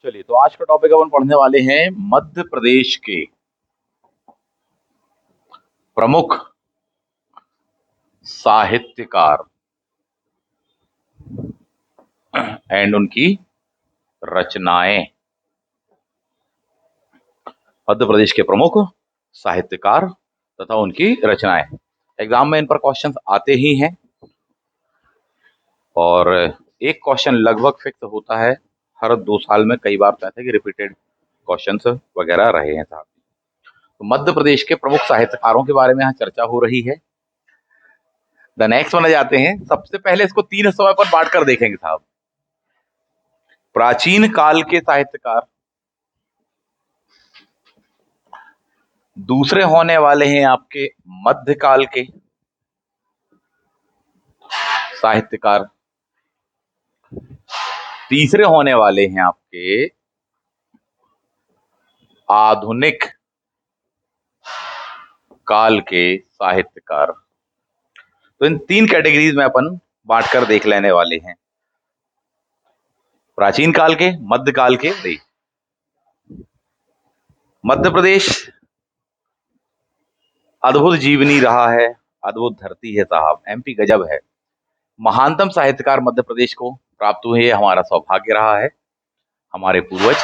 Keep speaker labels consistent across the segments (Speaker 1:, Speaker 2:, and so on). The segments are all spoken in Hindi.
Speaker 1: चलिए, तो आज का टॉपिक अपन पढ़ने वाले हैं मध्य प्रदेश के प्रमुख साहित्यकार एंड उनकी रचनाएं। मध्य प्रदेश के प्रमुख साहित्यकार तथा उनकी रचनाएं। एग्जाम में इन पर क्वेश्चंस आते ही हैं और एक क्वेश्चन लगभग फिक्स होता है हर 2 साल में। कई बार कहते हैं कि रिपीटेड क्वेश्चंस वगैरह रहे हैं साहब। तो मध्य प्रदेश के प्रमुख साहित्यकारों के बारे में यहाँ चर्चा हो रही है। द नेक्स्ट वन जाते हैं। सबसे पहले इसको 3 हिस्सों में बांट कर देखेंगे साहब। प्राचीन काल के साहित्यकार, दूसरे होने वाले हैं आपके मध्यकाल के साहित्यकार, तीसरे होने वाले हैं आपके आधुनिक काल के साहित्यकार। तो इन 3 कैटेगरीज में अपन बांटकर देख लेने वाले हैं। प्राचीन काल के, मध्यकाल के। मध्य प्रदेश अद्भुत जीवनी रहा है, अद्भुत धरती है साहब। एमपी गजब है। महानतम साहित्यकार मध्य प्रदेश को प्राप्त हुए, हमारा सौभाग्य रहा है, हमारे पूर्वज।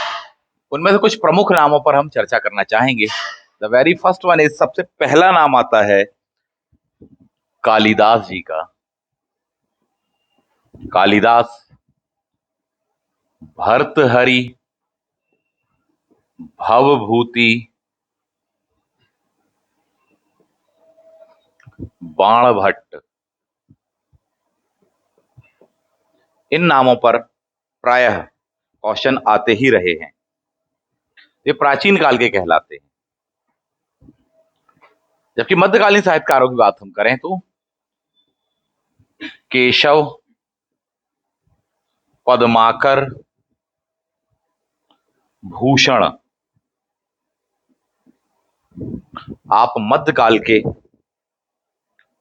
Speaker 1: उनमें से कुछ प्रमुख नामों पर हम चर्चा करना चाहेंगे। The very first one is, सबसे पहला नाम आता है कालिदास जी का। कालिदास भर्तहरि, भवभूति, बाणभट्ट, इन नामों पर प्रायः क्वेश्चन आते ही रहे हैं। ये प्राचीन काल के कहलाते हैं। जबकि मध्यकालीन साहित्यकारों की बात हम करें तो केशव, पद्माकर, भूषण, आप मध्यकाल के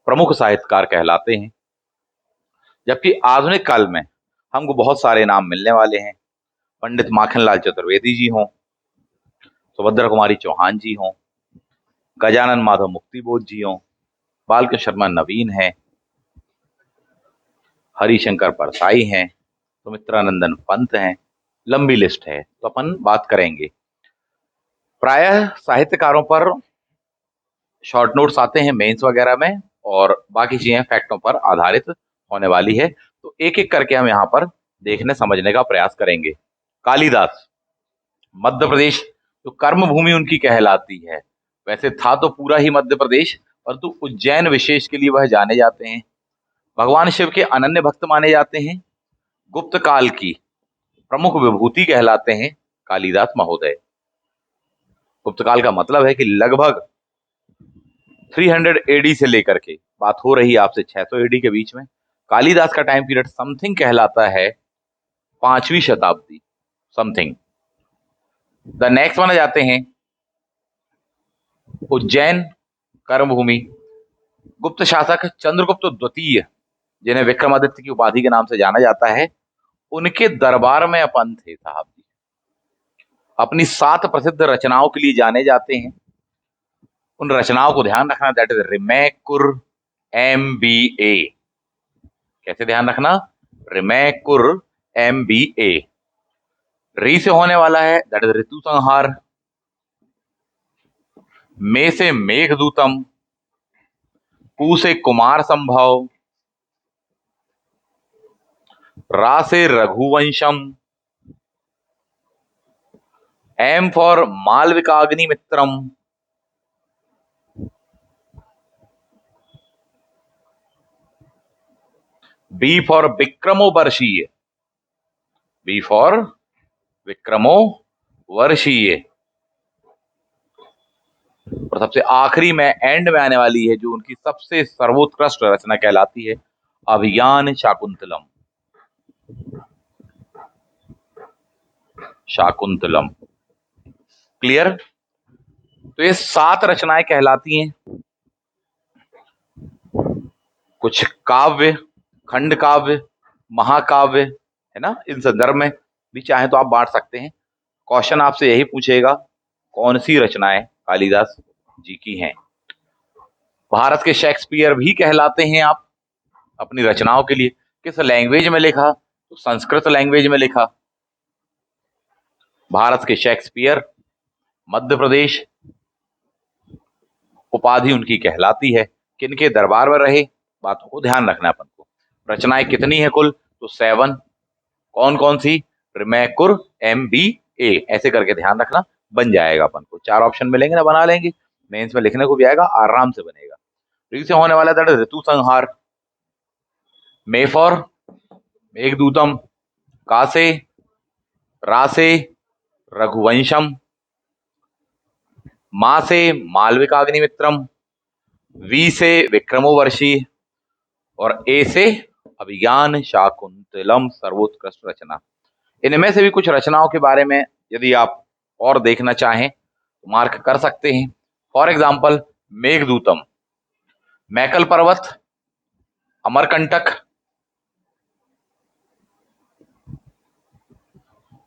Speaker 1: प्रमुख साहित्यकार कहलाते हैं। जबकि आधुनिक काल में हमको बहुत सारे नाम मिलने वाले हैं। पंडित माखनलाल चतुर्वेदी जी हों, सुभद्रा कुमारी चौहान जी हों, गजानन माधव मुक्तिबोध जी हों, बालकृष्ण शर्मा नवीन हैं, हरिशंकर परसाई हैं, सुमित्रानंदन पंत हैं। लंबी लिस्ट है, तो अपन बात करेंगे। प्रायः साहित्यकारों पर शॉर्ट नोट्स आते हैं मेंस वगैरह में, और बाकी चीजें फैक्टों पर आधारित होने वाली है। तो एक एक करके हम यहाँ पर देखने समझने का प्रयास करेंगे। कालिदास, मध्य प्रदेश जो कर्म भूमि उनकी कहलाती है। वैसे था तो पूरा ही मध्य प्रदेश, परंतु उज्जैन विशेष के लिए वह जाने जाते हैं। भगवान शिव के अनन्य भक्त माने जाते हैं। गुप्त काल की प्रमुख विभूति कहलाते हैं कालिदास महोदय। गुप्त काल का मतलब है कि लगभग 300 एडी से लेकर के बात हो रही है आपसे 600 एडी के बीच में। कालिदास का टाइम पीरियड समथिंग कहलाता है 5वीं शताब्दी समथिंग। द नेक्स्ट वन जाते हैं उज्जैन कर्मभूमि। गुप्त शासक चंद्रगुप्त द्वितीय, जिन्हें विक्रमादित्य की उपाधि के नाम से जाना जाता है, उनके दरबार में अपन थे साहब जी। अपनी 7 प्रसिद्ध रचनाओं के लिए जाने जाते हैं। उन रचनाओं को ध्यान रखना, दैट इज रिमैकुर MBA। कैसे ध्यान रखना? रिमैकुर MBA। री से होने वाला है, दैट इज ऋतु संहार। मे से मेघदूतम, कु से कुमार संभव, रा से Raghuvamsham, M for Malavikagnimitram, B for Vikramorvashiya, B for Vikramorvashiya. और सबसे आखिरी में एंड में आने वाली है जो उनकी सबसे सर्वोत्कृष्ट रचना कहलाती है, अभिज्ञान शाकुंतलम। शाकुंतलम, क्लियर? तो ये 7 रचनाएं कहलाती हैं। कुछ काव्य, खंड काव्य, महाकाव्य है ना, इन संदर्भ में भी चाहे तो आप बांट सकते हैं। क्वेश्चन आपसे यही पूछेगा, कौन सी रचनाएं कालिदास जी की हैं। भारत के शेक्सपियर भी कहलाते हैं आप अपनी रचनाओं के लिए। किस लैंग्वेज में लिखा, तो संस्कृत लैंग्वेज में लिखा। भारत के शेक्सपियर, मध्य प्रदेश उपाधि उनकी कहलाती है। किनके दरबार में रहे, बातों को ध्यान रखना अपन को। रचनाएं कितनी है कुल, तो 7। कौन कौन सी, रिमैकुर, MBA, ऐसे करके ध्यान रखना, बन जाएगा अपन को। 4 ऑप्शन मिलेंगे ना, बना लेंगे, मेंस में लिखने को भी आएगा, आराम से बनेगा। ऋतु से होने वाला था ऋतु संहार, मेफॉर, मेघदूतम, कासे, रासे, रघुवंशम, मा से मालविकाग्निमित्रम, वी से विक्रमोवर्षी और ए से अभिज्ञान शाकुंतलम सर्वोत्कृष्ट रचना। इनमें से भी कुछ रचनाओं के बारे में यदि आप और देखना चाहें तो मार्क कर सकते हैं। फॉर एग्जाम्पल मेघदूतम, मैकल पर्वत, अमरकंटक,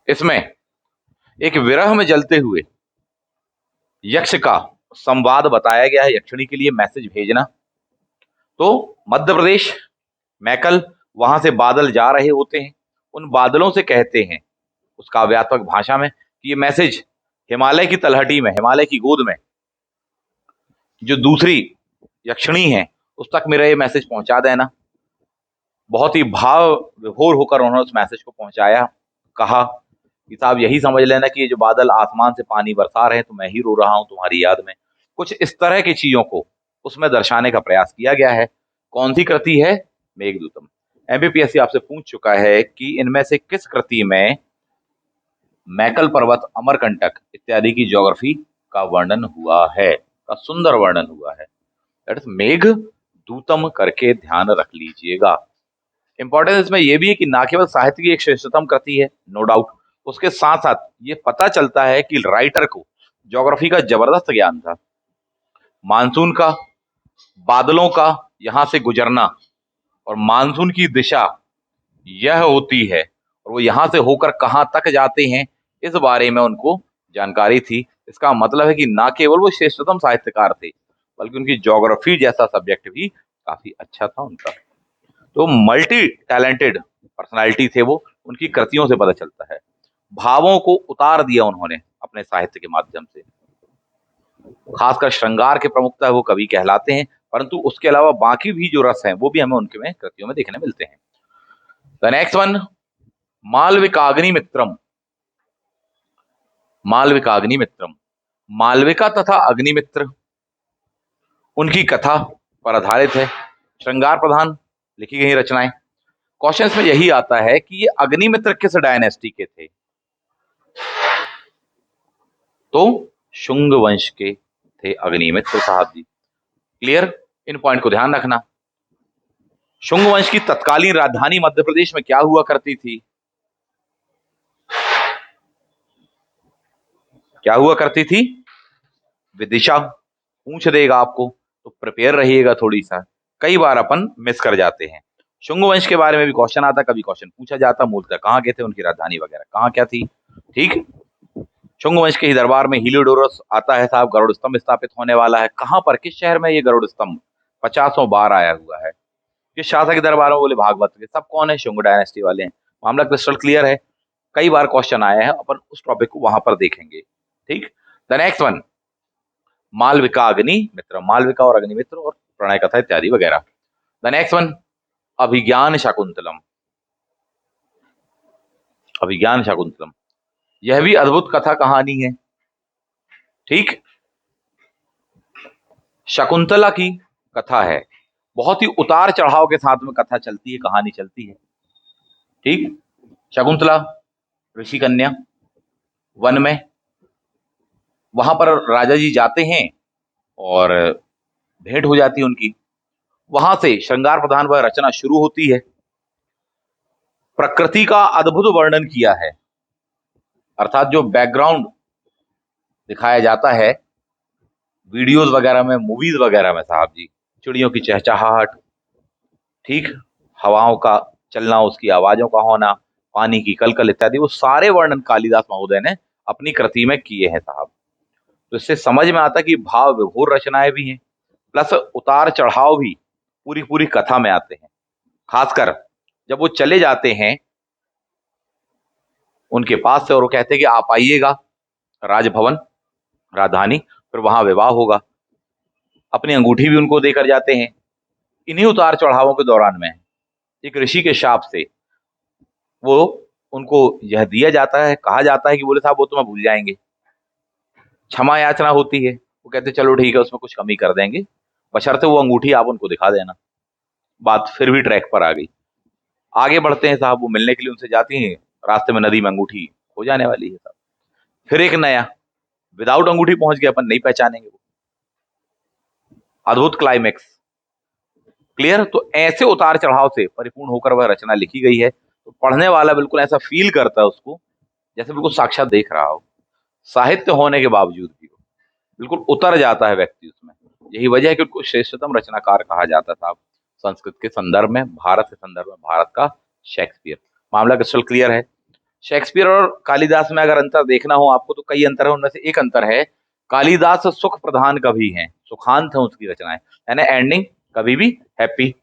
Speaker 1: इसमें एक विरह में जलते हुए यक्ष का संवाद बताया गया है, यक्षिणी के लिए मैसेज भेजना। तो मध्य प्रदेश, मैकल, वहां से बादल जा रहे होते हैं, उन बादलों से कहते हैं उस काव्यात्मक भाषा में कि ये मैसेज हिमालय की तलहटी में, हिमालय की गोद में जो दूसरी यक्षिणी है उस तक मेरा ये मैसेज पहुंचा देना। बहुत ही भाव विभोर होकर उन्होंने उस मैसेज को पहुंचाया। कहा कि साहब यही समझ लेना कि ये जो बादल आसमान से पानी बरसा रहे हैं तो मैं ही रो रहा हूं तुम्हारी याद में। कुछ इस तरह की चीजों को उसमें दर्शाने का प्रयास किया गया है। कौन सी कृति है, मेघदूतम। MPPSC आपसे पूछ चुका है कि इनमें से किस कृति में मैकल पर्वत, अमरकंटक इत्यादि की ज्योग्राफी का वर्णन हुआ है, का सुंदर वर्णन हुआ है। दैट इज मेघदूतम करके ध्यान रख लीजिएगा। इंपॉर्टेंस इसमें यह भी है कि ना केवल साहित्य की एक श्रेष्ठतम कृति है, नो डाउट, उसके साथ साथ ये पता चलता है कि राइटर को ज्योग्राफी का जबरदस्त ज्ञान था। मानसून का, बादलों का यहां से गुजरना और मानसून की दिशा यह होती है और वो यहां से होकर कहां तक जाते हैं, इस बारे में उनको जानकारी थी। इसका मतलब है कि ना केवल वो श्रेष्ठतम साहित्यकार थे बल्कि उनकी ज्योग्राफी जैसा सब्जेक्ट भी काफी अच्छा था उनका। तो मल्टी टैलेंटेड पर्सनालिटी थे वो, उनकी कृतियों से पता चलता है। भावों को उतार दिया उन्होंने अपने साहित्य के माध्यम से। खासकर श्रृंगार के प्रमुखता वो कवि कहलाते हैं, परंतु उसके अलावा बाकी भी जो रस हैं वो भी हमें उनके में कृतियों में देखने मिलते हैं। The next one, Malavikagnimitram. Malavikagnimitram, Malavika तथा अग्निमित्र उनकी कथा पर आधारित है। श्रृंगार प्रधान लिखी गई रचनाएं। क्वेश्चन में यही आता है कि ये अग्निमित्र किस डायनेस्टी के थे, तो शुंग वंश के थे अग्निमित्र साहब जी। क्लियर, इन पॉइंट को ध्यान रखना। शुंग वंश की तत्कालीन राजधानी मध्य प्रदेश में क्या हुआ करती थी, क्या हुआ करती थी, विदिशा। पूछ देगा आपको तो प्रिपेयर रहिएगा थोड़ी सा, कई बार अपन मिस कर जाते हैं। शुंग वंश के बारे में भी क्वेश्चन आता, कभी क्वेश्चन पूछा जाता, मूलतः कहाँ के थे, उनकी राजधानी वगैरह कहाँ क्या थी। ठीक, शुंग वंश के ही दरबार में हीलियोडोरस आता है साहब, गरुड़ स्तंभ स्थापित होने वाला है। कहां पर, किस शहर में ये गरुड़ स्तंभ 50 बार आया हुआ है, किस शासक के दरबार में, बोले भागवत के। सब कौन है, शुंग डायनेस्टी वाले हैं। मामला क्रिस्टल क्लियर है, कई बार क्वेश्चन आए हैं, अपन उस टॉपिक को वहां पर देखेंगे। ठीक, द नेक्स्ट वन, मालविका अग्नि मित्र, मालविका और अग्निमित्र और प्रणय कथा इत्यादि वगैरह। द नेक्स्ट वन, अभिज्ञान शाकुंतलम। अभिज्ञान शाकुंतलम, यह भी अद्भुत कथा कहानी है। ठीक, शकुंतला की कथा है, बहुत ही उतार चढ़ाव के साथ में कथा चलती है, कहानी चलती है। ठीक, शकुंतला ऋषि कन्या, वन में, वहां पर राजा जी जाते हैं और भेंट हो जाती है उनकी। वहां से श्रृंगार प्रधान वह रचना शुरू होती है। प्रकृति का अद्भुत वर्णन किया है, अर्थात जो बैकग्राउंड दिखाया जाता है वीडियोस वगैरह में, मूवीज वगैरह में साहब जी, चिड़ियों की चहचहाहट, ठीक, हवाओं का चलना, उसकी आवाजों का होना, पानी की कलकल इत्यादि, वो सारे वर्णन कालिदास महोदय ने अपनी कृति में किए हैं साहब। तो इससे समझ में आता कि भाव विभोर रचनाएं भी हैं, प्लस उतार चढ़ाव भी पूरी पूरी कथा में आते हैं। खासकर जब वो चले जाते हैं उनके पास से और वो कहते हैं कि आप आइएगा राजभवन, राजधानी, फिर वहां विवाह होगा। अपनी अंगूठी भी उनको देकर जाते हैं। इन्हीं उतार चढ़ावों के दौरान में एक ऋषि के शाप से वो उनको यह दिया जाता है, कहा जाता है कि बोले साहब वो तुम्हें भूल जाएंगे, क्षमा याचना होती है। वो कहते चलो ठीक है, उसमें कुछ कमी कर देंगे, बशर्ते वो अंगूठी आप उनको दिखा देना। बात फिर भी ट्रैक पर आ गई। आगे बढ़ते हैं साहब, वो मिलने के लिए उनसे जाती हैं, रास्ते में नदी में अंगूठी हो जाने वाली है साहब। फिर एक नया, विदाउट अंगूठी पहुंच गए, अपन नहीं पहचानेंगे वो। अद्भुत क्लाइमेक्स। क्लियर? तो ऐसे उतार चढ़ाव से परिपूर्ण होकर वह रचना लिखी गई है, तो पढ़ने वाला बिल्कुल ऐसा फील करता है उसको जैसे बिल्कुल साक्षात देख रहा हो। साहित्य होने के बावजूद भी बिल्कुल उतर जाता है व्यक्ति उसमें। यही वजह है कि उनको श्रेष्ठतम रचनाकार कहा जाता था संस्कृत के संदर्भ में, भारत के संदर्भ में, भारत का शेक्सपियर। मामला क्रिस्टल क्लियर है। शेक्सपियर और कालिदास में अगर अंतर देखना हो आपको तो कई अंतर है। उनमें से एक अंतर है, कालिदास सुख प्रधान कवि हैं, सुखांत है उसकी रचनाएं, यानी एंडिंग कभी भी हैप्पी।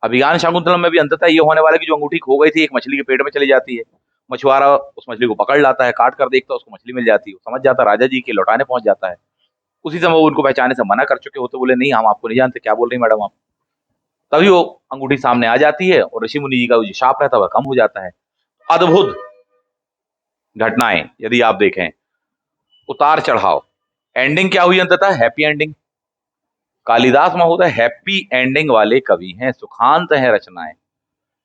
Speaker 1: अभिज्ञान शाकुंतलम में भी अंततः ये होने वाला कि जो अंगूठी खो गई थी एक मछली के पेट में चली जाती है, मछुआरा उस मछली को पकड़ लाता है, काट कर देखता है उसको मछली मिल जाती है, समझ जाता है राजा जी के, लौटाने पहुंच जाता है। उसी समय वो उनको पहचाने से मना कर चुके होते, बोले नहीं हम आपको नहीं जानते, क्या बोल रही मैडम आप। तभी वो अंगूठी सामने आ जाती है और ऋषि मुनि जी का जो शाप रहता है वह कम हो जाता है। अद्भुत घटनाएं यदि आप देखें, उतार चढ़ाव, एंडिंग क्या हुई अंततः हैप्पी एंडिंग। कालिदास महोदय हैप्पी एंडिंग वाले कवि हैं, सुखांत है रचनाएं।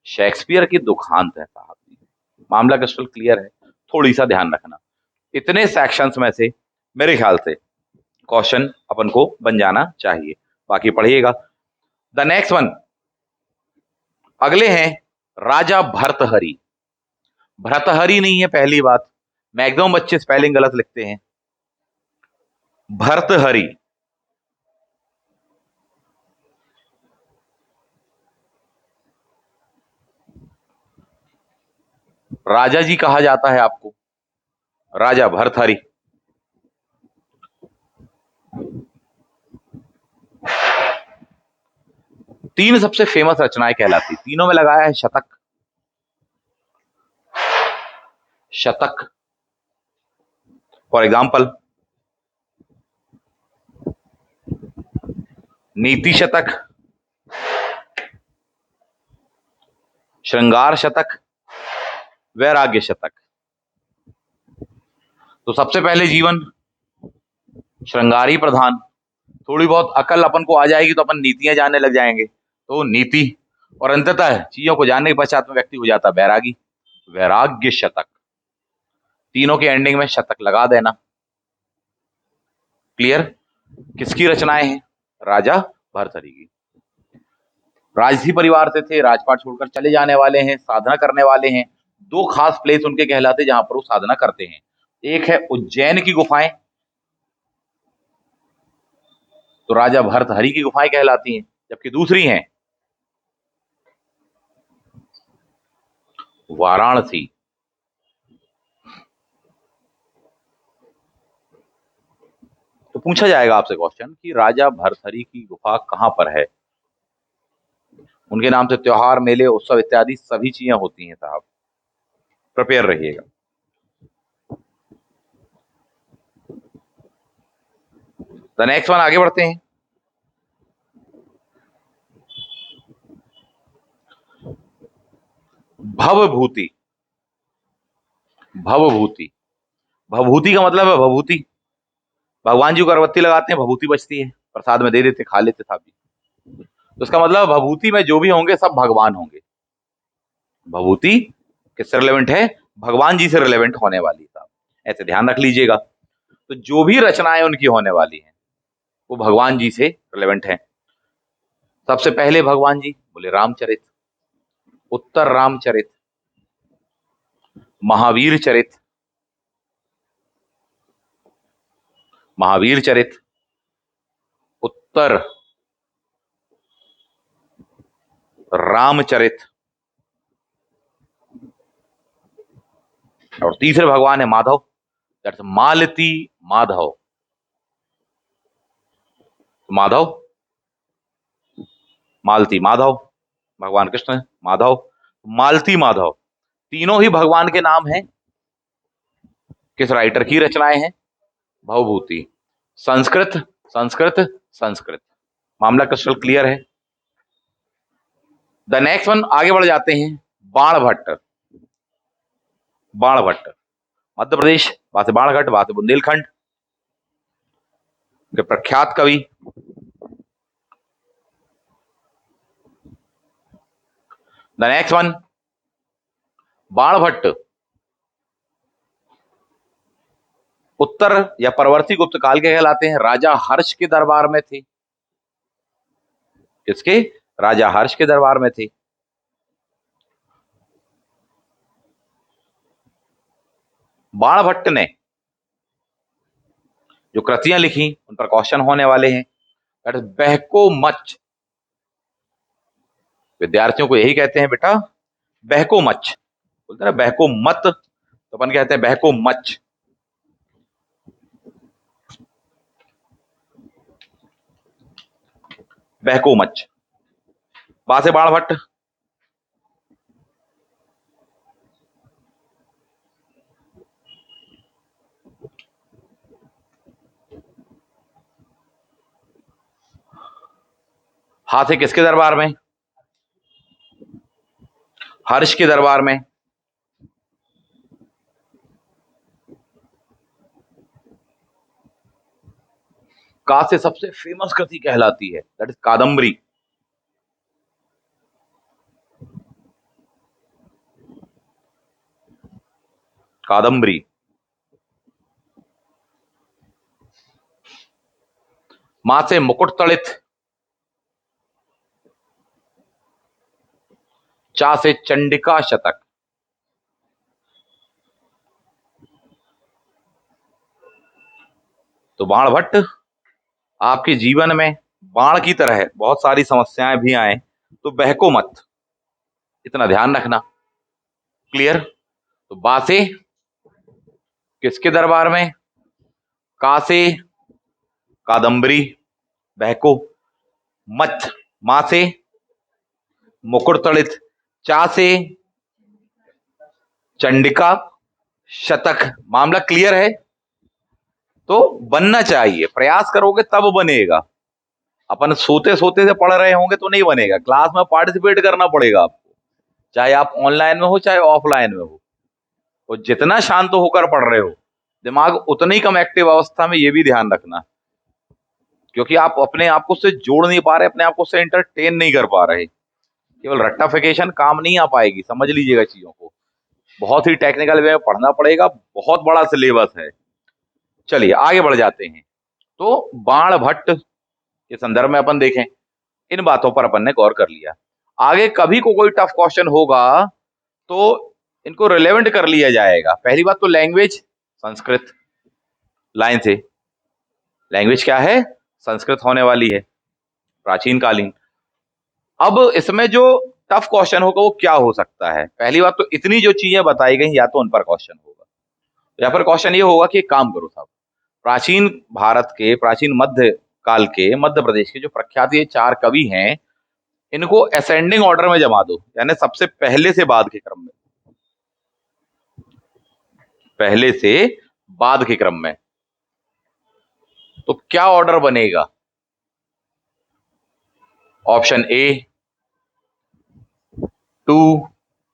Speaker 1: शेक्सपियर की दुखांत है साहब। मामला क्रिस्टल क्लियर है। थोड़ी सा ध्यान रखना, इतने सेक्शंस में से मेरे ख्याल से क्वेश्चन अपन को बन जाना चाहिए। बाकी पढ़िएगा। द नेक्स्ट वन, अगले हैं राजा भर्तहरि। भर्तहरि नहीं है, पहली बात, मैक्सिमम बच्चे स्पेलिंग गलत लिखते हैं। भर्तहरि, राजा जी कहा जाता है आपको, राजा भर्तहरि। तीन सबसे फेमस रचनाएं कहलाती, तीनों में लगाया है शतक। शतक फॉर एग्जाम्पल नीति शतक, श्रृंगार शतक, वैराग्य शतक। तो सबसे पहले जीवन श्रृंगारी प्रधान, थोड़ी बहुत अकल अपन को आ जाएगी तो अपन नीतियां जानने लग जाएंगे, तो नीति, और अंततः चीजों को जानने के पश्चात में व्यक्ति हो जाता वैरागी, वैराग्य शतक। तीनों के एंडिंग में शतक लगा देना। क्लियर? किसकी रचनाएं हैं? राजा भर्तहरि की। राजसी परिवार से थे, राजपाट छोड़कर चले जाने वाले हैं, साधना करने वाले हैं। दो खास प्लेस उनके कहलाते जहां पर वो साधना करते हैं। एक है उज्जैन की गुफाएं, तो राजा भर्तहरि की गुफाएं कहलाती हैं, जबकि दूसरी हैं वाराणसी। तो पूछा जाएगा आपसे क्वेश्चन कि राजा भर्तहरि की गुफा कहां पर है। उनके नाम से त्योहार, मेले, उत्सव इत्यादि सभी चीजें होती हैं साहब, प्रिपेयर रहिएगा। द नेक्स्ट वन, आगे बढ़ते हैं। भवभूति। भवभूति, भभूति का मतलब है भभूति। भगवान जी को अगरबत्ती लगाते हैं, भभूति बचती है, प्रसाद में दे देते, खा लेते साहब जी। तो इसका मतलब भभूति में जो भी होंगे सब भगवान होंगे। भभूति किससे रिलेवेंट है? भगवान जी से रिलेवेंट होने वाली साहब, ऐसे ध्यान रख लीजिएगा। तो जो भी रचनाएं उनकी होने वाली हैं वो भगवान जी से रिलेवेंट है। सबसे पहले भगवान जी बोले रामचरित, उत्तर रामचरित, महावीर चरित, महावीर चरित, उत्तर रामचरित, और तीसरे भगवान है माधव। दैट्स मालती माधव। माधव, मालती माधव, भगवान कृष्ण माधव, मालती माधव, तीनों ही भगवान के नाम हैं। किस राइटर की रचनाएं हैं? भवभूति। संस्कृत, संस्कृत, संस्कृत। मामला क्रिस्टल क्लियर है। द नेक्स्ट वन, आगे बढ़ जाते हैं। बाणभट्ट। बाणभट्ट मध्य प्रदेश, वहां से बाणघाट, वहां से बुंदेलखंड के प्रख्यात कवि। द नेक्स्ट वन, बाणभट्ट उत्तर या परवर्ती गुप्त काल के कहलाते हैं। राजा हर्ष के दरबार में थे। किसके? राजा हर्ष के दरबार में थे। बाणभट्ट ने जो कृतियां लिखी उन पर क्वेश्चन होने वाले हैं। दैट इज बहको मच। विद्यार्थियों को यही कहते हैं बेटा, बहको मच। बोलते हैं ना बहको मत, तो अपन कहते हैं बहको मच। बहको मच, वहां से बाणभट्ट। हा से किसके दरबार में? हर्ष के दरबार में। का से सबसे फेमस कृति कहलाती है, दैट इज कादम्बरी। कादम्बरी। मां से मुकुट तड़ित। चा से चंडिका शतक। तो बाणभट्ट आपके जीवन में बाण की तरह बहुत सारी समस्याएं भी आए तो बहको मत, इतना ध्यान रखना। क्लियर? तो बा से किसके दरबार में? का से कादम्बरी, बहको। मत, मां से मुकुट तड़ित। चा से चंडिका शतक। मामला क्लियर है? तो बनना चाहिए, प्रयास करोगे तब बनेगा। अपन सोते सोते से पढ़ रहे होंगे तो नहीं बनेगा, क्लास में पार्टिसिपेट करना पड़ेगा आपको, चाहे आप ऑनलाइन में हो चाहे ऑफलाइन में हो। और जितना शांत होकर पढ़ रहे हो, दिमाग उतनी कम एक्टिव अवस्था में, ये भी ध्यान रखना, क्योंकि आप अपने आप को उससे जोड़ नहीं पा रहे, अपने आप को उससे एंटरटेन नहीं कर पा रहे। केवल रट्टाफिकेशन काम नहीं आ पाएगी, समझ लीजिएगा चीजों को। बहुत ही टेक्निकल वे में पढ़ना पड़ेगा, बहुत बड़ा सिलेबस है। चलिए आगे बढ़ जाते हैं। तो बाणभट्ट के संदर्भ में अपन देखें, इन बातों पर अपन ने गौर कर लिया। आगे कभी को कोई टफ क्वेश्चन होगा तो इनको रिलेवेंट कर लिया जाएगा। पहली बात तो लैंग्वेज, संस्कृत। लाइन से लैंग्वेज क्या है? संस्कृत होने वाली है, प्राचीन कालीन। अब इसमें जो टफ क्वेश्चन होगा वो क्या हो सकता है? पहली बात तो इतनी जो चीजें बताई गई, या तो उन पर क्वेश्चन होगा, या फिर क्वेश्चन ये होगा कि एक काम करो साहब, प्राचीन भारत के, प्राचीन मध्य काल के, मध्य प्रदेश के जो प्रख्यात ये 4 कवि हैं, इनको असेंडिंग ऑर्डर में जमा दो, यानी सबसे पहले से बाद के क्रम में। पहले से बाद के क्रम में तो क्या ऑर्डर बनेगा? Option A 2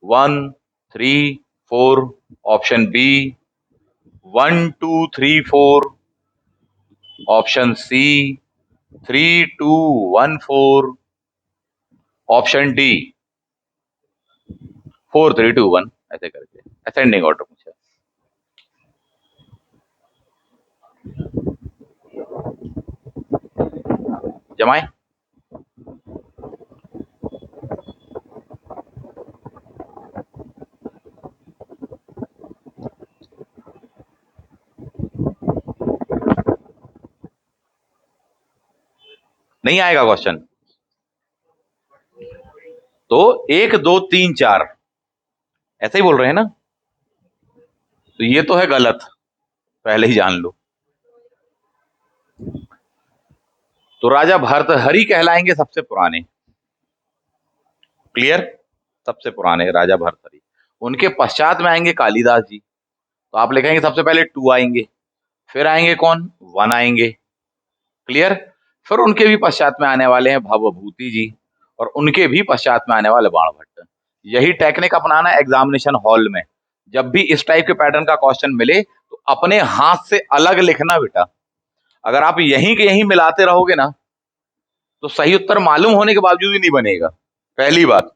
Speaker 1: 1 3 4, option B 1 2 3 4, option C 3 2 1 4, option D 4 3 2 1, ऐसे करके असेंडिंग ऑर्डर पूछा। जमाए। नहीं आएगा क्वेश्चन तो 1 2 3 4 ऐसे ही बोल रहे हैं ना, तो ये तो है गलत। पहले ही जान लो। तो राजा भर्तहरि कहलाएंगे सबसे पुराने। क्लियर? सबसे पुराने राजा भर्तहरि। उनके पश्चात में आएंगे कालिदास जी, तो आप लिखेंगे सबसे पहले 2 आएंगे, फिर आएंगे कौन, 1 आएंगे। क्लियर? फिर उनके भी पश्चात में आने वाले हैं भवभूति जी, और उनके भी पश्चात में आने वाले बाणभट्ट। यही टेक्निक अपनाना एग्जामिनेशन हॉल में। जब भी इस टाइप के पैटर्न का क्वेश्चन मिले तो अपने हाथ से अलग लिखना बेटा। अगर आप यहीं के यहीं मिलाते रहोगे ना तो सही उत्तर मालूम होने के बावजूद ही नहीं बनेगा, पहली बात।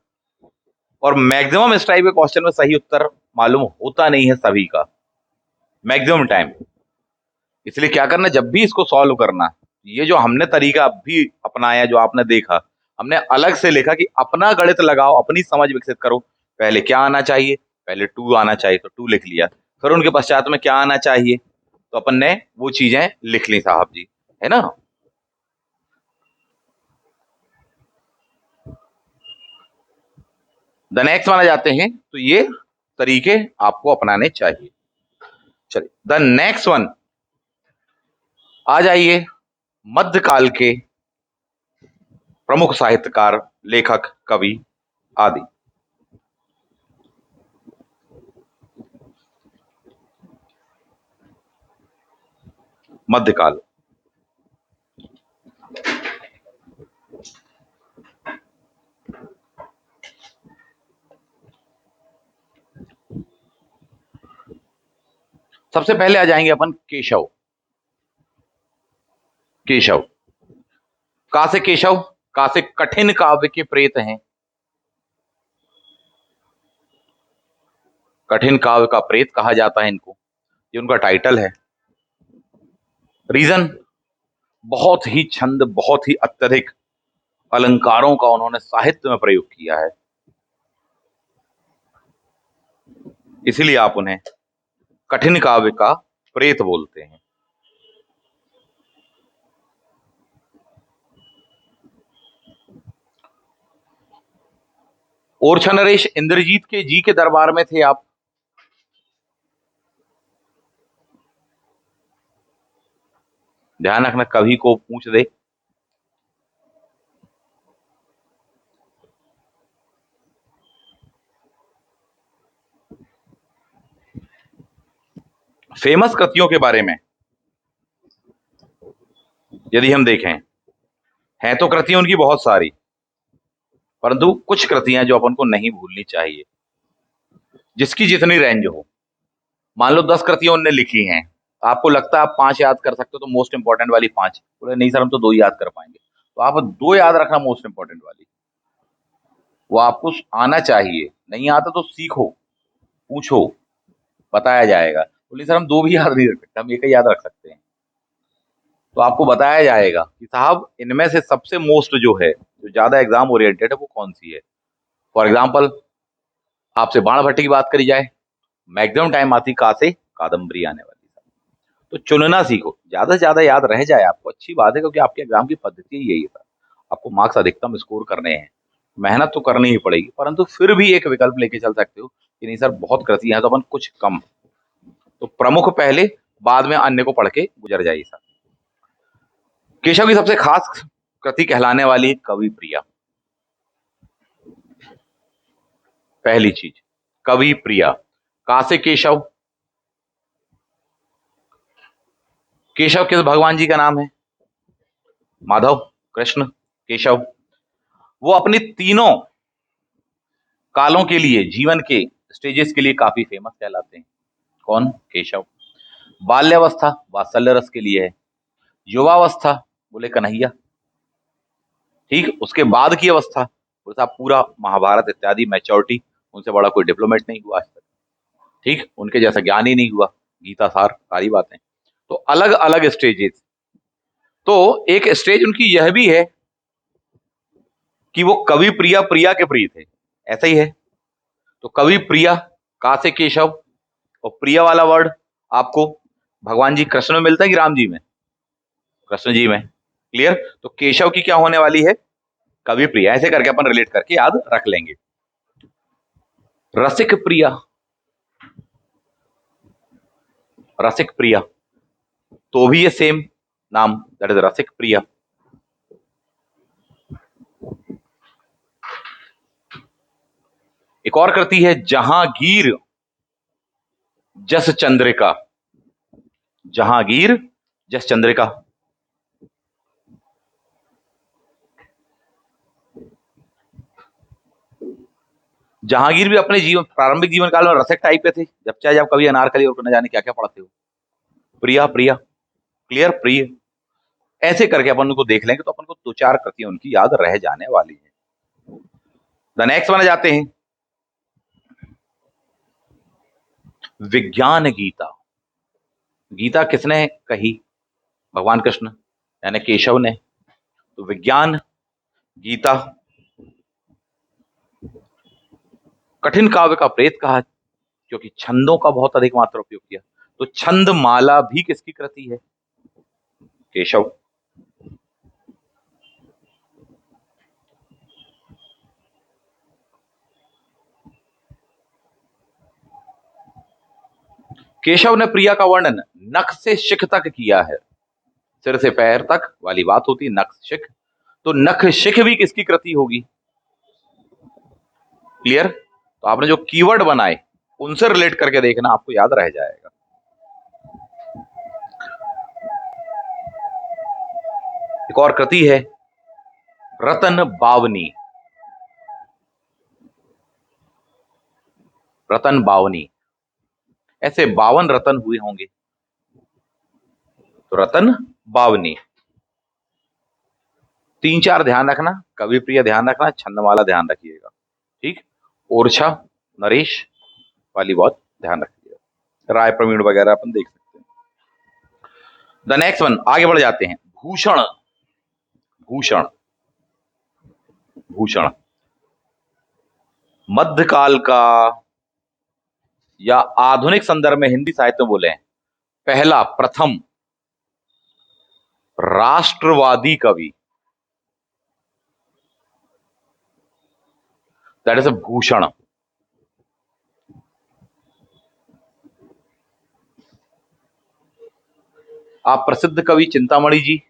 Speaker 1: और मैक्सिमम इस टाइप के क्वेश्चन में सही उत्तर मालूम होता नहीं है सभी का, मैक्सिमम टाइम। इसलिए क्या करना, जब भी इसको सॉल्व करना, ये जो हमने तरीका अभी अपनाया, जो आपने देखा, हमने अलग से लिखा कि अपना गणित लगाओ, अपनी समझ विकसित करो। पहले क्या आना चाहिए, पहले 2 आना चाहिए तो 2 लिख लिया, फिर उनके पश्चात में क्या आना चाहिए तो अपन ने वो चीजें लिख ली साहब जी, है ना। द नेक्स्ट माना जाते हैं, तो ये तरीके आपको अपनाने चाहिए। चलिए द नेक्स्ट वन आ जाइए, मध्यकाल के प्रमुख साहित्यकार, लेखक, कवि आदि। मध्यकाल, सबसे पहले आ जाएंगे अपन केशव। केशव का से केशव, का से कठिन काव्य के प्रेत हैं। कठिन काव्य का प्रेत कहा जाता है इनको, ये उनका टाइटल है। रीजन, बहुत ही छंद, बहुत ही अत्यधिक अलंकारों का उन्होंने साहित्य में प्रयोग किया है, इसीलिए आप उन्हें कठिन काव्य का प्रेत बोलते हैं। ओरछा नरेश इंद्रजीत के जी के दरबार में थे आप। ध्यान रखना, कवि को पूछ दे। फेमस कृतियों के बारे में यदि हम देखें, हैं तो कृतियां उनकी बहुत सारी, परंतु कुछ कृतियां जो अपन को नहीं भूलनी चाहिए, जिसकी जितनी रेंज हो। मान लो 10 कृतियां उनने लिखी हैं, आपको लगता है आप 5 याद कर सकते हो, तो मोस्ट इंपॉर्टेंट वाली 5, बोले नहीं सर हम तो 2 ही याद कर पाएंगे, तो आप 2 याद रखना मोस्ट इंपॉर्टेंट वाली, वो आपको आना चाहिए। नहीं आता तो सीखो, पूछो, बताया जाएगा। बोले सर हम 2 भी याद नहीं रख सकते, हम एक ही याद रख सकते हैं, तो आपको बताया जाएगा कि साहब इनमें से सबसे मोस्ट जो है, जो ज्यादा एग्जाम ओरिएंटेड है, वो कौन सी है। फॉर एग्जाम्पल आपसे बाणभट्ट की बात करी जाए, मैक्सिमम टाइम आती का से कादम्बरी आने वाली, तो चुनना सीखो, ज्यादा से ज्यादा याद रह जाए आपको, अच्छी बात है, क्योंकि आपके एग्जाम की पद्धति यही है सर, आपको मार्क्स अधिकतम स्कोर करने हैं, मेहनत तो करनी ही पड़ेगी, परंतु फिर भी एक विकल्प लेके चल सकते हो कि नहीं सर बहुत कृतियां हैं तो अपन कुछ कम, तो प्रमुख पहले, बाद में अन्य को पढ़ के गुजर जाइए सर। केशव की सबसे खास कृति कहलाने वाली कवि प्रिया। पहली चीज कवि प्रिया, कहां से केशव, केशव किस भगवान जी का नाम है, माधव, कृष्ण, केशव। वो अपनी तीनों कालों के लिए, जीवन के स्टेजेस के लिए काफी फेमस कहलाते हैं। कौन, केशव। बाल्यावस्था वात्सल्य रस के लिए है, युवावस्था बोले कन्हैया, ठीक, उसके बाद की अवस्था बोले साहब पूरा महाभारत इत्यादि मैच्योरिटी, उनसे बड़ा कोई डिप्लोमेट नहीं हुआ आज तक, ठीक, उनके जैसा ज्ञान ही नहीं हुआ, गीता सार सारी बातें। तो अलग अलग स्टेजेस, तो एक स्टेज उनकी यह भी है कि वो कवि प्रिया, प्रिया के प्रिय थे, ऐसा ही है। तो कवि प्रिया, का से केशव, और प्रिया वाला वर्ड आपको भगवान जी कृष्ण में मिलता है कि राम जी में, कृष्ण जी में। क्लियर? तो केशव की क्या होने वाली है, कवि प्रिया, ऐसे करके अपन रिलेट करके याद रख लेंगे। रसिक प्रिया, रसिक प्रिया तो भी ये सेम नाम, दैट इज रसिक प्रिया। एक और कृति है जहांगीर जस चंद्रिका। जहांगीर जस चंद्रिका। जहांगीर भी अपने जीवन प्रारंभिक जीवन काल में रसिक टाइप के थे, जब चाहे जब कभी अनारकली और न जाने क्या क्या पढ़ते हो। प्रिया प्रिया, क्लियर, प्रिय। ऐसे करके अपन उनको देख लेंगे तो अपन को दो चार कृतियां उनकी याद रह जाने वाली है। द नेक्स्ट वन जाते हैं, विज्ञान गीता। गीता किसने कही? भगवान कृष्ण यानी केशव ने। तो विज्ञान गीता। कठिन काव्य का प्रेत कहा क्योंकि छंदों का बहुत अधिक मात्रा उपयोग किया। तो छंद माला भी किसकी कृति है? केशव। केशव ने प्रिया का वर्णन नख से शिख तक किया है। सिर से पैर तक वाली बात होती है नख शिख, तो नख शिख भी किसकी कृति होगी? क्लियर। तो आपने जो कीवर्ड बनाए उनसे रिलेट करके देखना, आपको याद रह जाएगा। एक और कृति है रतन बावनी। रतन बावनी, ऐसे 52 रतन हुए होंगे, तो रतन बावनी। 3-4 ध्यान रखना, कवि प्रिय ध्यान रखना, छंदमाला ध्यान रखिएगा, ठीक। ओरछा नरेश वाली बहुत ध्यान रखिएगा, राय प्रवीण वगैरह अपन देख सकते हैं। द नेक्स्ट वन, आगे बढ़ जाते हैं, भूषण। भूषण, भूषण मध्यकाल का या आधुनिक संदर्भ में हिंदी साहित्य में बोले पहला प्रथम राष्ट्रवादी कवि, दैट इज भूषण। आप प्रसिद्ध कवि चिंतामणि जी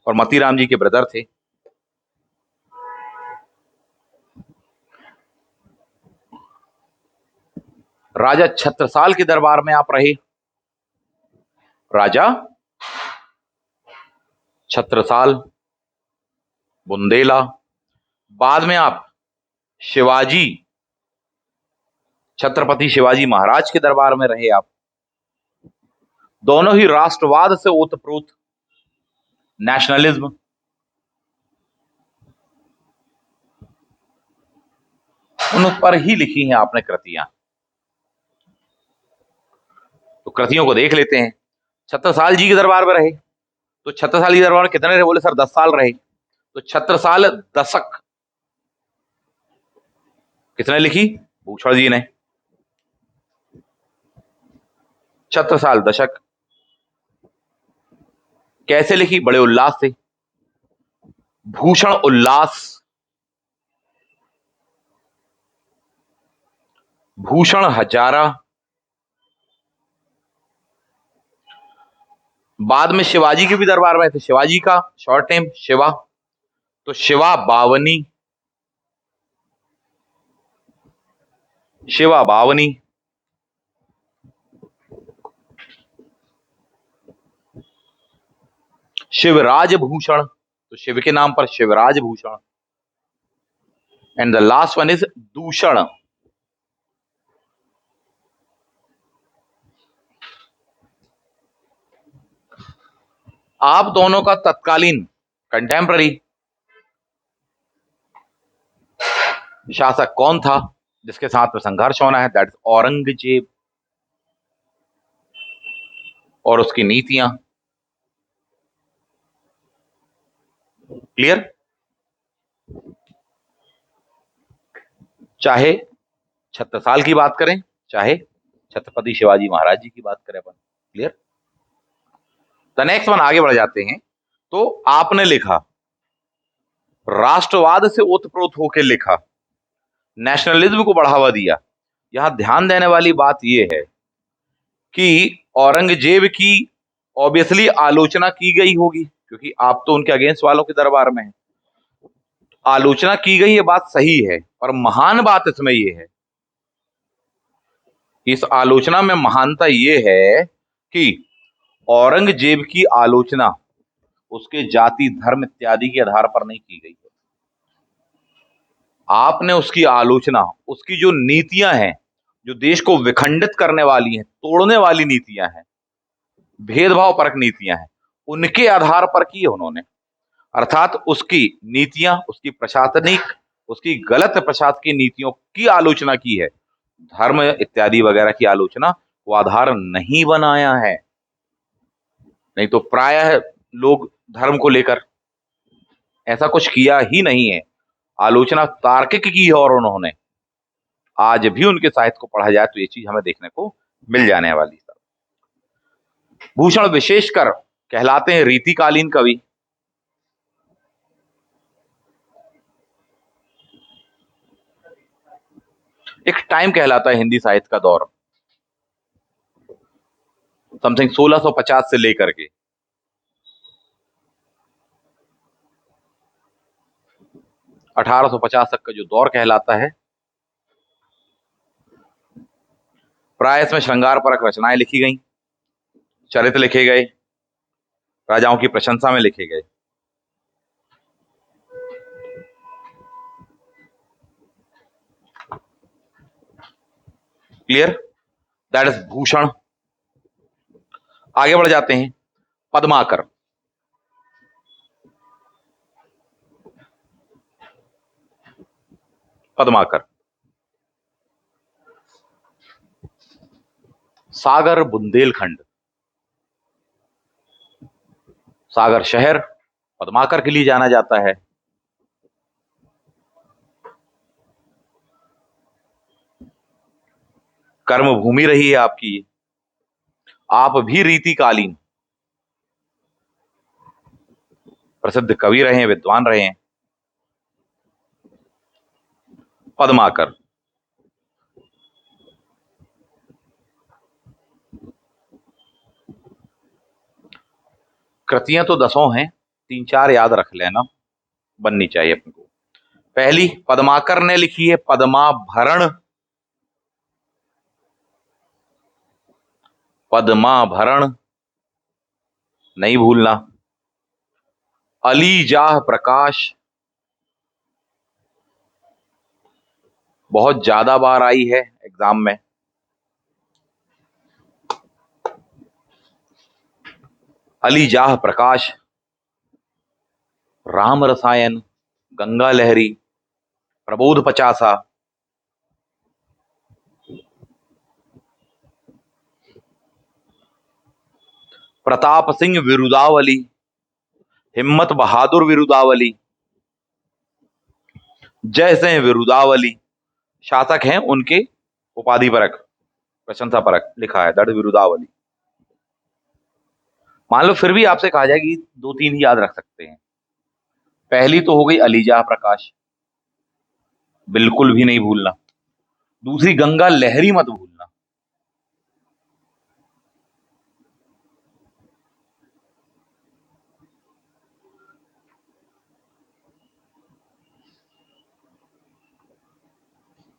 Speaker 1: और मतीराम जी के ब्रदर थे। राजा छत्रसाल के दरबार में आप रहे। राजा छत्रसाल, बुंदेला। बाद में आप शिवाजी, छत्रपति शिवाजी महाराज के दरबार में रहे आप। दोनों ही राष्ट्रवाद से ओतप्रोत, नेशनलिज्म। उन पर ही लिखी हैं आपने कृतियां। तो कृतियों को देख लेते हैं। छत्रसाल जी के दरबार में रहे, तो छत्रसाल जी दरबार में कितने रहे? बोले सर 10 साल रहे। तो छत्रसाल दशक किसने लिखी? भूषण जी ने। छत्रसाल दशक कैसे लिखी? बड़े उल्लास से। भूषण उल्लास, भूषण हजारा। बाद में शिवाजी के भी दरबार में थे, शिवाजी का शॉर्ट नेम शिवा, तो शिवा बावनी। शिवा बावनी। शिवराज भूषण, तो शिव के नाम पर Shivraj Bhushan. And the last one is दूषण। आप दोनों का तत्कालीन कंटेम्पररी शासक कौन था जिसके साथ में संघर्ष होना है? दैट इज औरंगजेब और उसकी नीतियां। क्लियर। चाहे छत्रसाल की बात करें, चाहे छत्रपति शिवाजी महाराज जी की बात करें अपन। क्लियर। द नेक्स्ट वन, आगे बढ़ जाते हैं। तो आपने लिखा, राष्ट्रवाद से ओतप्रोत होकर लिखा, नेशनलिज्म को बढ़ावा दिया। यहां ध्यान देने वाली बात यह है कि औरंगजेब की ऑब्वियसली आलोचना की गई होगी, क्योंकि आप तो उनके अगेंस्ट वालों के दरबार में हैं। आलोचना की गई, ये बात सही है, पर महान बात इसमें ये है, इस आलोचना में महानता ये है कि औरंगजेब की आलोचना उसके जाति, धर्म इत्यादि के आधार पर नहीं की गई है। आपने उसकी आलोचना, उसकी जो नीतियां हैं, जो देश को विखंडित करने वाली हैं, तोड़ने वाली नीतियां हैं, भेदभाव परक नीतियां हैं, उनके आधार पर की है उन्होंने। अर्थात उसकी नीतियां, उसकी प्रशासनिक, उसकी गलत प्रशासकीय नीतियों की आलोचना की है, धर्म इत्यादि वगैरह की आलोचना वो आधार नहीं बनाया है। नहीं तो प्रायः लोग धर्म को लेकर ऐसा कुछ किया ही नहीं है। आलोचना तार्किक की है, और उन्होंने आज भी उनके साहित्य को पढ़ा जाए तो ये चीज हमें देखने को मिल जाने वाली है। भूषण विशेषकर कहलाते हैं रीतिकालीन कवि। एक टाइम कहलाता है हिंदी साहित्य का दौर, समथिंग 1650 से लेकर के 1850 तक का जो दौर कहलाता है। प्राय इसमें श्रृंगार परक रचनाएं लिखी गई, चरित्र लिखे गए, राजाओं की प्रशंसा में लिखे गए। क्लियर? That is Bhushan. आगे बढ़ जाते हैं। पद्माकर। पद्माकर सागर बुंदेलखंड, सागर शहर पद्माकर के लिए जाना जाता है। कर्मभूमि रही है आपकी। आप भी रीतिकालीन प्रसिद्ध कवि रहे हैं, विद्वान रहे हैं। पद्माकर कृतियां तो 10 हैं, 3-4 याद रख लेना, बननी चाहिए अपने को। पहली पद्माकर ने लिखी है पद्माभरण। पद्माभरण नहीं भूलना। अलीजाह प्रकाश, बहुत ज्यादा बार आई है एग्जाम में। अलीजाह प्रकाश, राम रसायन, गंगा लहरी, प्रबोध पचासा, प्रताप सिंह विरुदावली, हिम्मत बहादुर विरुदावली, जय सिंह विरुदावली, शासक हैं उनके उपाधि परक, प्रशंसा परक लिखा है, दैट विरुदावली। मान लो फिर भी आपसे कहा जाए कि 2-3 ही याद रख सकते हैं। पहली तो हो गई अलीजाह प्रकाश, बिल्कुल भी नहीं भूलना। दूसरी गंगा लहरी मत भूलना।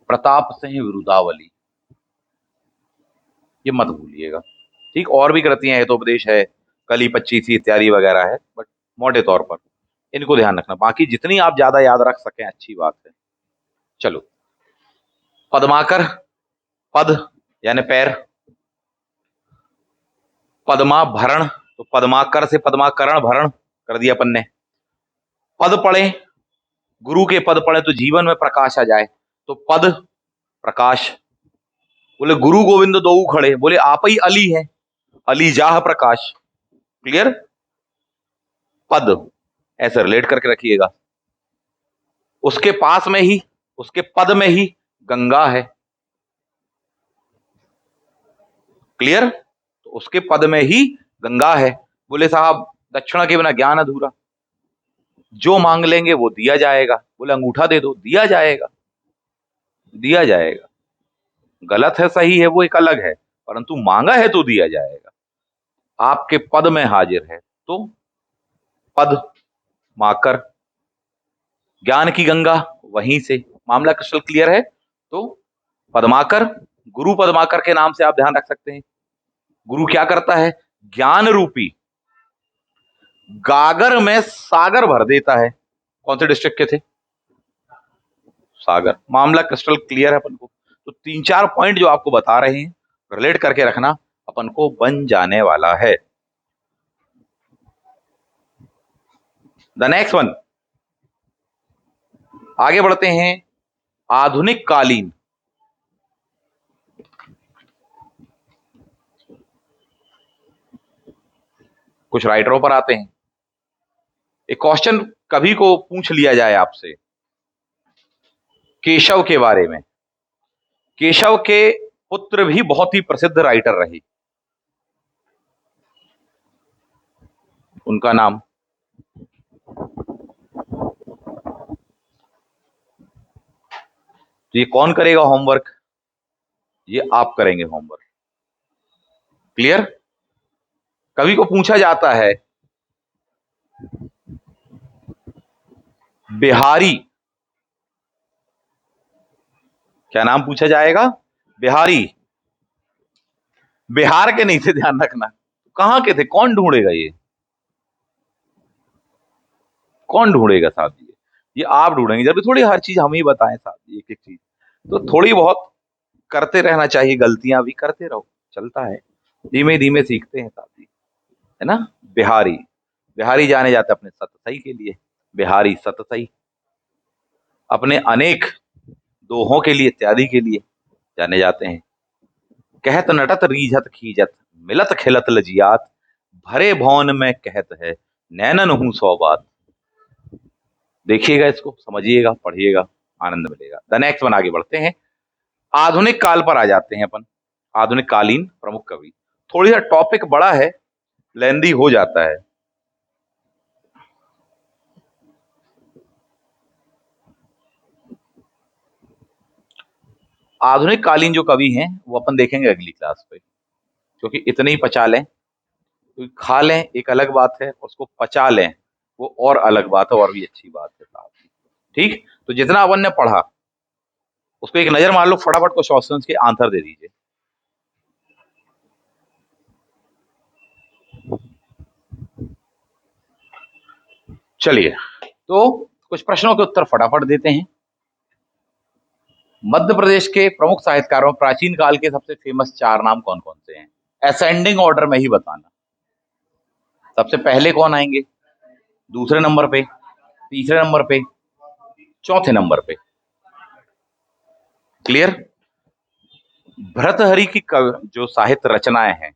Speaker 1: प्रताप सिंह विरुदावली, ये मत भूलिएगा। ठीक, और भी कृतियां हैं, हितोपदेश है, कली 25 इत्यादि वगैरह है, बट मोटे तौर पर इनको ध्यान रखना। बाकी जितनी आप ज्यादा याद रख सकें अच्छी बात है। चलो, पद्माकर, पद यानी पैर, पद्माभरण तो पद्माकर से पद्माकरण भरण कर दिया अपन ने। पद पढ़े, गुरु के पद पढ़े तो जीवन में प्रकाश आ जाए, तो पद प्रकाश। बोले गुरु गोविंद दो खड़े, बोले आप ही अली हैं, अलीजाह प्रकाश। क्लियर? पद ऐसे रिलेट करके रखिएगा। उसके पास में ही, उसके पद में ही गंगा है। क्लियर? तो उसके पद में ही गंगा है। बोले साहब दक्षिणा के बिना ज्ञान अधूरा, जो मांग लेंगे वो दिया जाएगा। बोले अंगूठा दे दो, दिया जाएगा, दिया जाएगा। गलत है सही है वो एक अलग है, परंतु मांगा है तो दिया जाएगा। आपके पद में हाजिर है, तो पद माकर। ज्ञान की गंगा वहीं से, मामला क्रिस्टल क्लियर है। तो पद्माकर, गुरु पद्माकर के नाम से आप ध्यान रख सकते हैं। गुरु क्या करता है? ज्ञान रूपी गागर में सागर भर देता है। कौन से डिस्ट्रिक्ट के थे? सागर। मामला क्रिस्टल क्लियर है अपन को। तो 3-4 पॉइंट जो आपको बता रहे हैं, रिलेट करके रखना, अपन को बन जाने वाला है। द नेक्स्ट वन, आगे बढ़ते हैं। आधुनिक कालीन। कुछ राइटरों पर आते हैं। एक क्वेश्चन कभी को पूछ लिया जाए आपसे केशव के बारे में। केशव के पुत्र भी बहुत ही प्रसिद्ध राइटर रहे, उनका नाम। तो ये कौन करेगा होमवर्क? ये आप करेंगे होमवर्क। क्लियर? कभी को पूछा जाता है बिहारी, क्या नाम पूछा जाएगा? बिहारी। बिहार के नहीं थे, ध्यान रखना। कहां के थे? कौन ढूंढेगा ये? कौन ढूंढेगा साहब? ये आप ढूंढेंगे। जब थोड़ी हर चीज हम ही बताएं साहब, एक एक चीज तो थोड़ी बहुत करते रहना चाहिए। गलतियां भी करते रहो, चलता है। धीमे धीमे सीखते हैं साहब जी, है ना। बिहारी, बिहारी जाने जाते अपने सतसई के लिए। बिहारी सतसई अपने अनेक दोहों के लिए, इत्यादि के लिए जाने जाते हैं। कहत नटत रीझत खीजत, मिलत खिलत लजियात, भरे भवन में कहत है, नैनन हूं सौ बात। देखिएगा, इसको समझिएगा, पढ़िएगा, आनंद मिलेगा। द नेक्स्ट वन, आगे बढ़ते हैं। आधुनिक काल पर आ जाते हैं अपन। आधुनिक कालीन प्रमुख कवि। थोड़ी सा टॉपिक बड़ा है, लेंदी हो जाता है। आधुनिक कालीन जो कवि हैं वो अपन देखेंगे अगली क्लास पे, क्योंकि इतने ही पचा लें। क्योंकि खा लें एक अलग बात है, उसको पचा लें वो और अलग बात है, और भी अच्छी बात है साहब। ठीक, तो जितना अपन ने पढ़ा उसको एक नजर मार लो, फटाफट को क्वेश्चंस के आंसर दे दीजिए। चलिए, तो कुछ प्रश्नों के उत्तर फटाफट देते हैं। मध्य प्रदेश के प्रमुख साहित्यकारों, प्राचीन काल के सबसे फेमस 4 नाम कौन कौन से हैं? असेंडिंग ऑर्डर में ही बताना। सबसे पहले कौन आएंगे? दूसरे नंबर पे, तीसरे नंबर पे, चौथे नंबर पे। क्लियर? भर्तृहरि की जो साहित्य रचनाएं हैं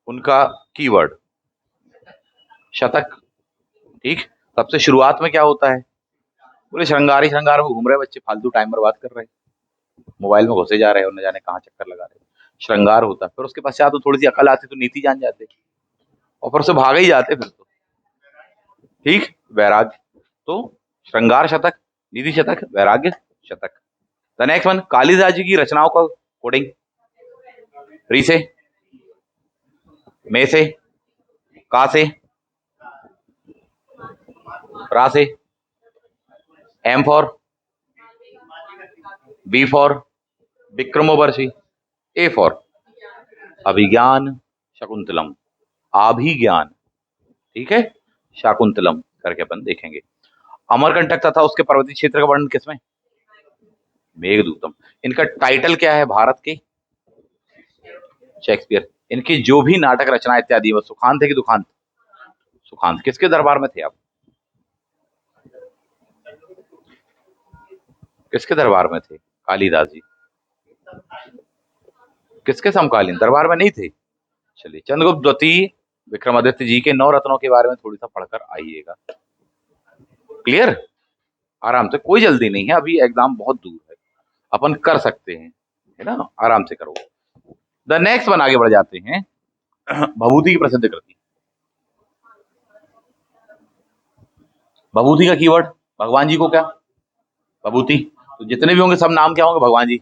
Speaker 1: उनका कीवर्ड शतक। ठीक, सबसे शुरुआत में क्या होता है? बोले श्रृंगार ही श्रृंगार में घूम रहे बच्चे, फालतू टाइम बर्बाद कर रहे हैं, मोबाइल में घुसे जा रहे हैं और न जाने कहाँ चक्कर लगा रहे हैं। श्रृंगार होता है, फिर उसके पश्चात तो थोड़ी सी अकल आती तो नीति जान जाते, और फिर से भाग ही जाते फिर तो। ठीक, वैराग्य। तो श्रृंगार शतक, नीति शतक, वैराग्य शतक। द नेक्स्ट वन, कालिदास जी की रचनाओं का कोडिंग। री से, मे से, का से, रा से। M for, B for Vikramorvashi, A for Abhijnana Shakuntalam, Abhijnana. ठीक है, शाकुंतलम करके अपन देखेंगे। अमरकंटक तथा उसके पर्वतीय क्षेत्र का वर्णन किसमें? मेघदूतम। इनका टाइटल क्या है भारत के? शेक्सपियर। इनकी जो भी नाटक रचना इत्यादि, वो सुखांत है कि दुखांत? सुखांत। किसके दरबार में थे आप? किसके दरबार में थे कालिदास जी? किसके समकालीन? दरबार में नहीं थे। चलिए, चंद्रगुप्त द्वितीय विक्रमादित्य जी के 9 रत्नों के बारे में थोड़ी सा पढ़कर आइएगा। क्लियर? आराम से, कोई जल्दी नहीं है, अभी एग्जाम बहुत दूर है, अपन कर सकते हैं, है ना। आराम से करो। द नेक्स्ट वन, आगे बढ़ जाते हैं। भभूति की प्रसिद्ध कृति। भभूति का कीवर्ड, भगवान जी को क्या? भभूति। तो जितने भी होंगे सब नाम क्या होंगे? भगवान जी।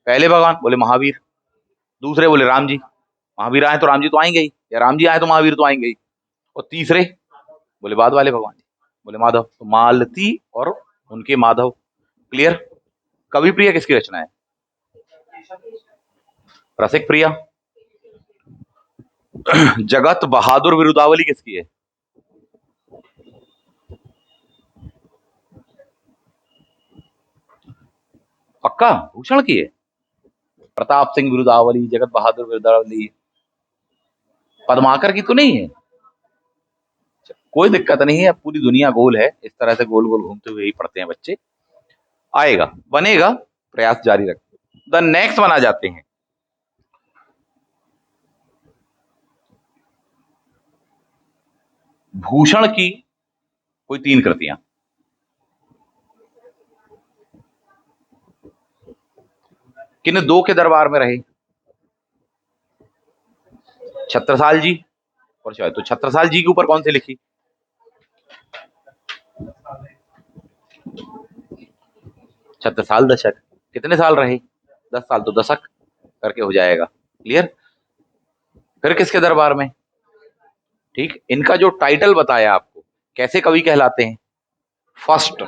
Speaker 1: पहले भगवान बोले महावीर, दूसरे बोले राम जी। महावीर आए तो राम जी तो आएंगे ही, या राम जी आए तो महावीर तो आएंगे ही। और तीसरे बोले बाद वाले भगवान जी, बोले माधव, तो मालती और उनके माधव। क्लियर। कवि प्रिय किसकी रचना है? रसिक प्रिया। जगत बहादुर विरुदावली किसकी है? पक्का भूषण की है। प्रताप सिंह विरुदावली, जगत बहादुर विरुदावली, पद्माकर की तो नहीं है। कोई दिक्कत नहीं है, पूरी दुनिया गोल है, इस तरह से गोल गोल घूमते हुए ही पढ़ते हैं बच्चे। आएगा, बनेगा, प्रयास जारी रखें। द नेक्स्ट वन आ जाते हैं। भूषण की कोई 3 कृतियां। किन 2 के दरबार में रहे? छत्रसाल जी और शायद, तो छत्रसाल जी के ऊपर कौन सी लिखी? छत्रसाल दशक। कितने साल रहे? 10 साल, तो दशक करके हो जाएगा। क्लियर। फिर किसके दरबार में? ठीक, इनका जो टाइटल बताया आपको, कैसे कवि कहलाते हैं? फर्स्ट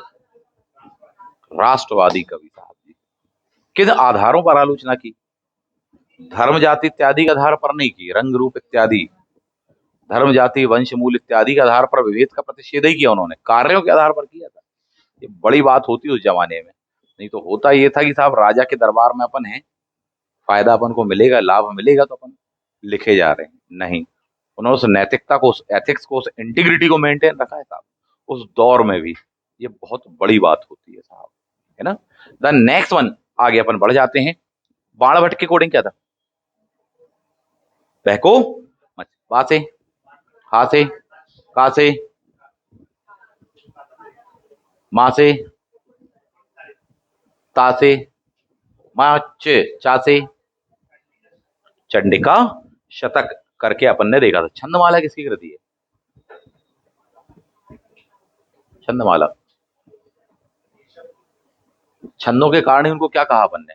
Speaker 1: राष्ट्रवादी कवि साहब जी। किन आधारों पर आलोचना की? धर्म जाति इत्यादि के आधार पर नहीं की, रंग रूप इत्यादि, धर्म जाति वंश मूल इत्यादि के आधार पर विभेद का प्रतिषेध ही किया उन्होंने, कार्यों के आधार पर किया था। ये बड़ी बात होती उस जमाने में। नहीं तो होता ये था कि साहब राजा के दरबार में अपन है, फायदा अपन को मिलेगा, लाभ मिलेगा, तो अपन लिखे जा रहे हैं। नहीं, उन्होंने उस नैतिकता को, उस एथिक्स को, उस इंटीग्रिटी को मेंटेन रखा है साहब, उस दौर में भी। ये बहुत बड़ी बात होती है साहब, है ना। द नेक्स्ट वन, आगे अपन बढ़ जाते हैं। बाणभट्ट के कोडिंग क्या था? बहको मत, बा से, हा से, का से, माँ से, ता से, माच, चा से, चंडिका शतक करके अपन ने देखा था। छंदमाला किसकी कृति है? छंदमाला। छंदों के कारण ही उनको क्या कहा अपन ने?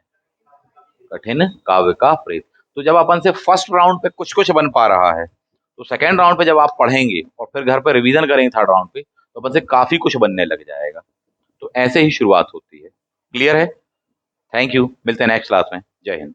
Speaker 1: कठिन काव्य का प्रेत। तो जब अपन से फर्स्ट राउंड पे कुछ कुछ बन पा रहा है, तो सेकेंड राउंड पे जब आप पढ़ेंगे और फिर घर पे रिवीजन करेंगे थर्ड राउंड पे, तो अपन से काफी कुछ बनने लग जाएगा। तो ऐसे ही शुरुआत होती है। क्लियर है? थैंक यू, मिलते हैं नेक्स्ट क्लास में। जय हिंद।